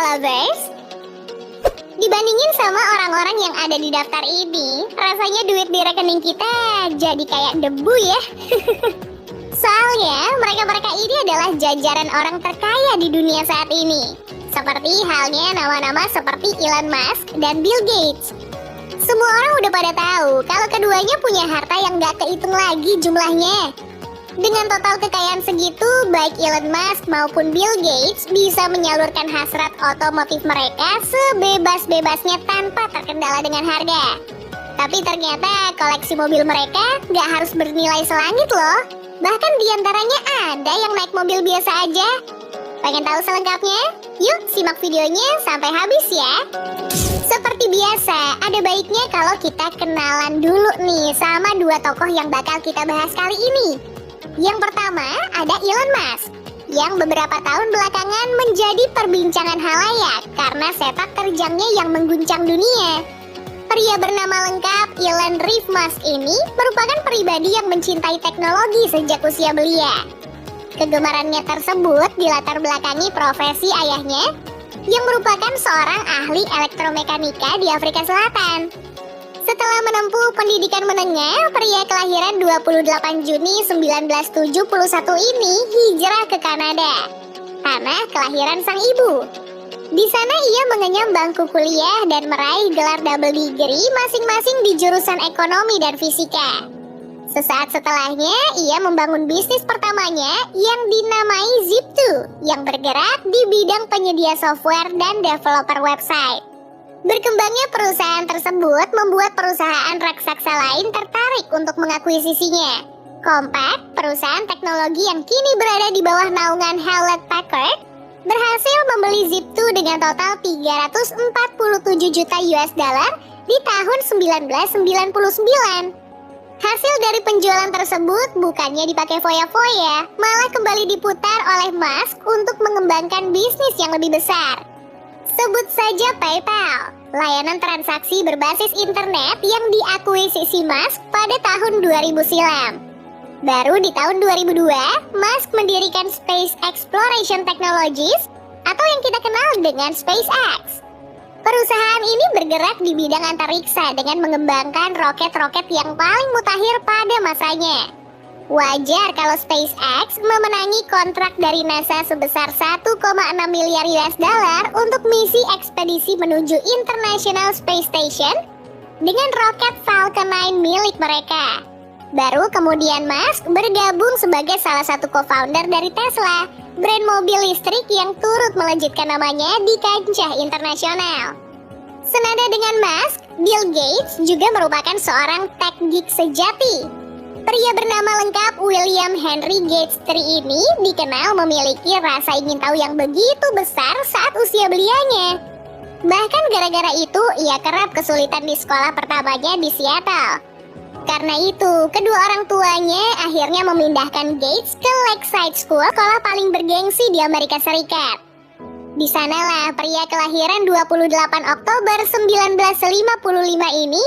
lovers. Dibandingin sama orang-orang yang ada di daftar ini, rasanya duit di rekening kita jadi kayak debu ya. Soalnya mereka-mereka ini adalah jajaran orang terkaya di dunia saat ini. Seperti halnya nama-nama seperti Elon Musk dan Bill Gates. Semua orang udah pada tahu kalau keduanya punya harta yang gak kehitung lagi jumlahnya. Dengan total kekayaan segitu, baik Elon Musk maupun Bill Gates bisa menyalurkan hasrat otomotif mereka sebebas-bebasnya tanpa terkendala dengan harga. Tapi ternyata koleksi mobil mereka gak harus bernilai selangit loh. Bahkan diantaranya ada yang naik mobil biasa aja. Pengen tahu selengkapnya? Yuk simak videonya sampai habis ya. Seperti biasa, ada baiknya kalau kita kenalan dulu nih sama dua tokoh yang bakal kita bahas kali ini. Yang pertama ada Elon Musk, yang beberapa tahun belakangan menjadi perbincangan halayak karena sepak terjangnya yang mengguncang dunia. Pria bernama lengkap Elon Reeve Musk ini merupakan pribadi yang mencintai teknologi sejak usia belia. Kegemarannya tersebut dilatar belakangi profesi ayahnya, yang merupakan seorang ahli elektromekanika di Afrika Selatan. Setelah menempuh pendidikan menengah, pria kelahiran 28 Juni 1971 ini hijrah ke Kanada, tanah kelahiran sang ibu. Di sana ia mengenyam bangku kuliah dan meraih gelar double degree masing-masing di jurusan ekonomi dan fisika. Sesaat setelahnya, ia membangun bisnis pertamanya yang dinamai Zip2, yang bergerak di bidang penyedia software dan developer website. Berkembangnya perusahaan tersebut membuat perusahaan raksasa lain tertarik untuk mengakuisisinya. Compaq, perusahaan teknologi yang kini berada di bawah naungan Hewlett-Packard, berhasil membeli Zip2 dengan total 347 juta US dollar di tahun 1999. Hasil dari penjualan tersebut bukannya dipakai foya-foya, malah kembali diputar oleh Musk untuk mengembangkan bisnis yang lebih besar. Sebut saja PayPal, layanan transaksi berbasis internet yang diakuisisi Musk pada tahun 2000 silam. Baru di tahun 2002, Musk mendirikan Space Exploration Technologies atau yang kita kenal dengan SpaceX. Perusahaan ini bergerak di bidang antariksa dengan mengembangkan roket-roket yang paling mutakhir pada masanya. Wajar kalau SpaceX memenangi kontrak dari NASA sebesar 1,6 miliar US dollar untuk misi ekspedisi menuju International Space Station dengan roket Falcon 9 milik mereka. Baru kemudian Musk bergabung sebagai salah satu co-founder dari Tesla, brand mobil listrik yang turut melejitkan namanya di kancah internasional. Senada dengan Musk, Bill Gates juga merupakan seorang tech geek sejati. Pria bernama lengkap William Henry Gates III ini dikenal memiliki rasa ingin tahu yang begitu besar saat usia belianya. Bahkan gara-gara itu ia kerap kesulitan di sekolah pertamanya di Seattle. Karena itu, kedua orang tuanya akhirnya memindahkan Gates ke Lakeside School, sekolah paling bergengsi di Amerika Serikat. Di sanalah pria kelahiran 28 Oktober 1955 ini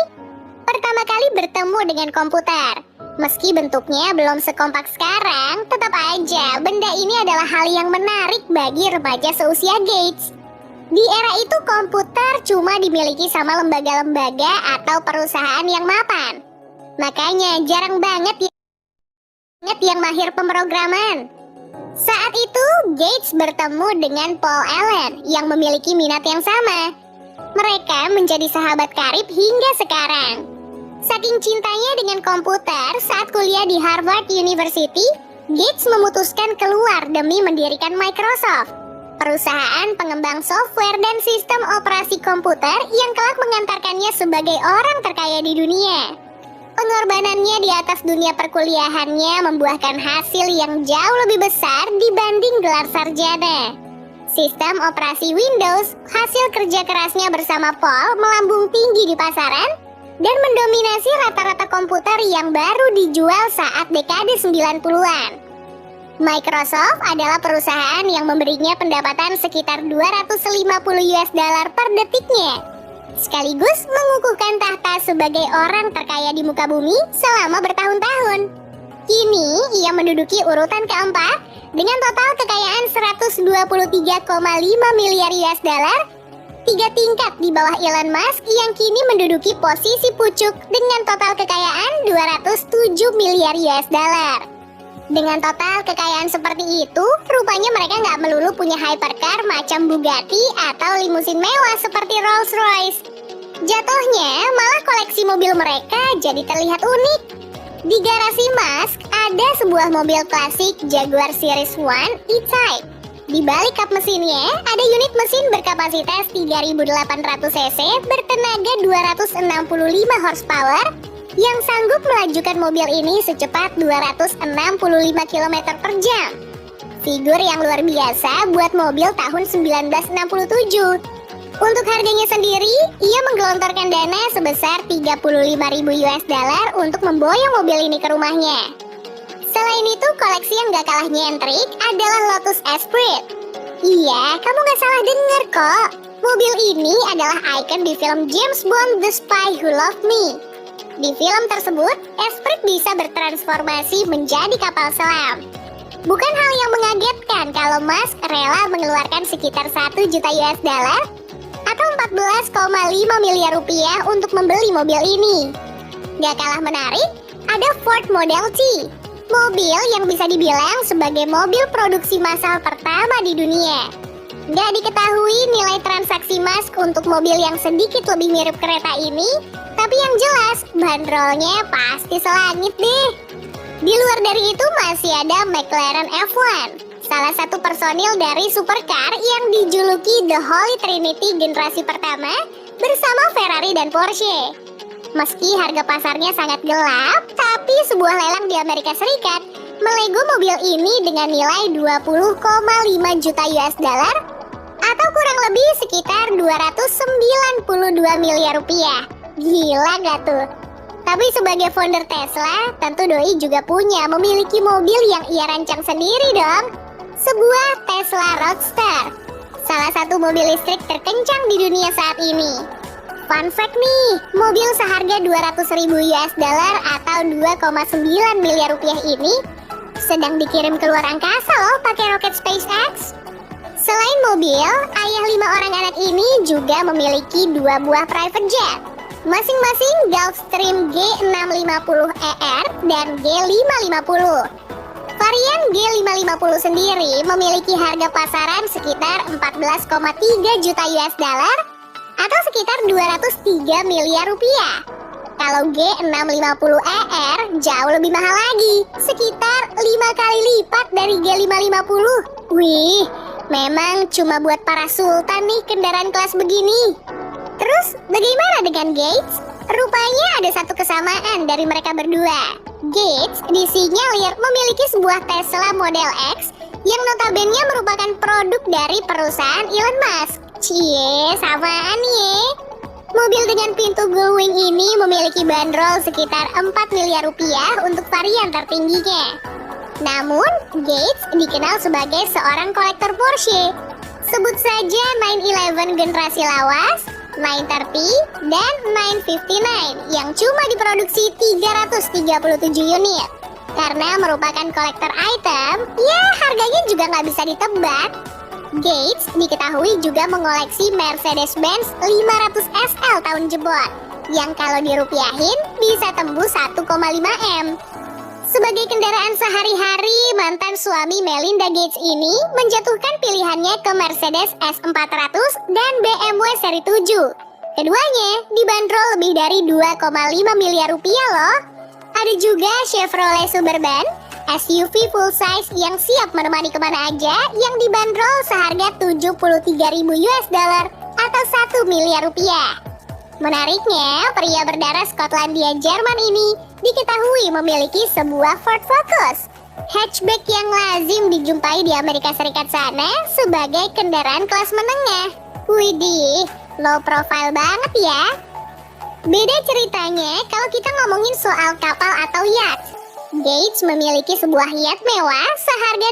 pertama kali bertemu dengan komputer. Meski bentuknya belum sekompak sekarang, tetap aja benda ini adalah hal yang menarik bagi remaja seusia Gates. Di era itu komputer cuma dimiliki sama lembaga-lembaga atau perusahaan yang mapan. Makanya jarang banget yang mahir pemrograman. Saat itu Gates bertemu dengan Paul Allen yang memiliki minat yang sama. Mereka menjadi sahabat karib hingga sekarang. Saking cintanya dengan komputer, saat kuliah di Harvard University, Gates memutuskan keluar demi mendirikan Microsoft, perusahaan pengembang software dan sistem operasi komputer yang kelak mengantarkannya sebagai orang terkaya di dunia. Pengorbanannya di atas dunia perkuliahannya membuahkan hasil yang jauh lebih besar dibanding gelar sarjana. Sistem operasi Windows, hasil kerja kerasnya bersama Paul melambung tinggi di pasaran dan mendominasi rata-rata komputer yang baru dijual saat dekade 90-an. Microsoft adalah perusahaan yang memberinya pendapatan sekitar 250 US dollar per detiknya, sekaligus mengukuhkan tahta sebagai orang terkaya di muka bumi selama bertahun-tahun. Kini ia menduduki urutan keempat Dengan total kekayaan 123,5 miliar US dollar, 3 tingkat di bawah Elon Musk yang kini menduduki posisi pucuk dengan total kekayaan 207 miliar US dollar. Dengan total kekayaan seperti itu, rupanya mereka nggak melulu punya hypercar macam Bugatti atau limusin mewah seperti Rolls-Royce. Jatuhnya, malah koleksi mobil mereka jadi terlihat unik. Di garasi Musk ada sebuah mobil klasik Jaguar Series 1 E-Type. Di balik kap mesinnya, ada unit mesin berkapasitas 3.800 cc bertenaga 265 horsepower yang sanggup melajukan mobil ini secepat 265 km per jam. Figur yang luar biasa buat mobil tahun 1967. Untuk harganya sendiri, ia menggelontorkan dana sebesar 35.000 US dollar untuk memboyong mobil ini ke rumahnya. Selain itu, koleksi yang gak kalah nyentrik adalah Lotus Esprit. Iya, kamu gak salah dengar kok. Mobil ini adalah ikon di film James Bond The Spy Who Loved Me. Di film tersebut, Esprit bisa bertransformasi menjadi kapal selam. Bukan hal yang mengagetkan kalau Musk rela mengeluarkan sekitar 1 juta US dollar atau 14,5 miliar rupiah untuk membeli mobil ini. Gak kalah menarik, ada Ford Model T, mobil yang bisa dibilang sebagai mobil produksi massal pertama di dunia. Gak diketahui nilai transaksi Musk untuk mobil yang sedikit lebih mirip kereta ini, tapi yang jelas bandrolnya pasti selangit deh. Di luar dari itu masih ada McLaren F1, salah satu personil dari supercar yang dijuluki The Holy Trinity generasi pertama bersama Ferrari dan Porsche. Meski harga pasarnya sangat gelap, tapi sebuah lelang di Amerika Serikat melego mobil ini dengan nilai 20,5 juta US dollar atau kurang lebih sekitar 292 miliar rupiah. Gila gak tuh? Tapi sebagai founder Tesla, tentu Doi juga memiliki mobil yang ia rancang sendiri dong. Sebuah Tesla Roadster, salah satu mobil listrik terkencang di dunia saat ini. Fun fact nih, mobil seharga 200.000 US dollar atau 2,9 miliar rupiah ini sedang dikirim ke luar angkasa loh pakai roket SpaceX. Selain mobil, ayah 5 orang anak ini juga memiliki 2 buah private jet, masing-masing Gulfstream G650ER dan G550. Varian G550 sendiri memiliki harga pasaran sekitar 14,3 juta US dollar atau sekitar 203 miliar rupiah. Kalau G650ER jauh lebih mahal lagi, sekitar 5 kali lipat dari G550. Wih, memang cuma buat para sultan nih kendaraan kelas begini. Terus bagaimana dengan Gates? Rupanya ada satu kesamaan dari mereka berdua. Gates disinyalir memiliki sebuah Tesla Model X yang notabene merupakan produk dari perusahaan Elon Musk. Cie, samaan ye. Mobil dengan pintu gullwing ini memiliki bandrol sekitar 4 miliar rupiah untuk varian tertingginya. Namun, Gates dikenal sebagai seorang kolektor Porsche. Sebut saja 911 generasi lawas, 930, dan 959 yang cuma diproduksi 337 unit. Karena merupakan kolektor item, ya harganya juga nggak bisa ditebak. Gates diketahui juga mengoleksi Mercedes-Benz 500 SL tahun jebot, yang kalau dirupiahin bisa tembus 1,5 M. Sebagai kendaraan sehari-hari, mantan suami Melinda Gates ini menjatuhkan pilihannya ke Mercedes S400 dan BMW seri 7. Keduanya dibanderol lebih dari 2,5 miliar rupiah loh. Ada juga Chevrolet Suburban, SUV full size yang siap menemani kemana aja, yang dibanderol seharga 73.000 US dollar atau 1 miliar rupiah. Menariknya, pria berdarah Skotlandia Jerman ini diketahui memiliki sebuah Ford Focus, hatchback yang lazim dijumpai di Amerika Serikat sana sebagai kendaraan kelas menengah. Widih, low profile banget ya. Beda ceritanya kalau kita ngomongin soal kapal atau yacht. Gates memiliki sebuah yacht mewah seharga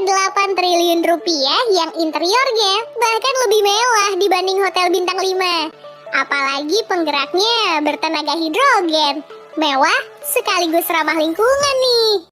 8 triliun rupiah yang interiornya bahkan lebih mewah dibanding hotel bintang 5. Apalagi penggeraknya bertenaga hidrogen. Mewah sekaligus ramah lingkungan nih.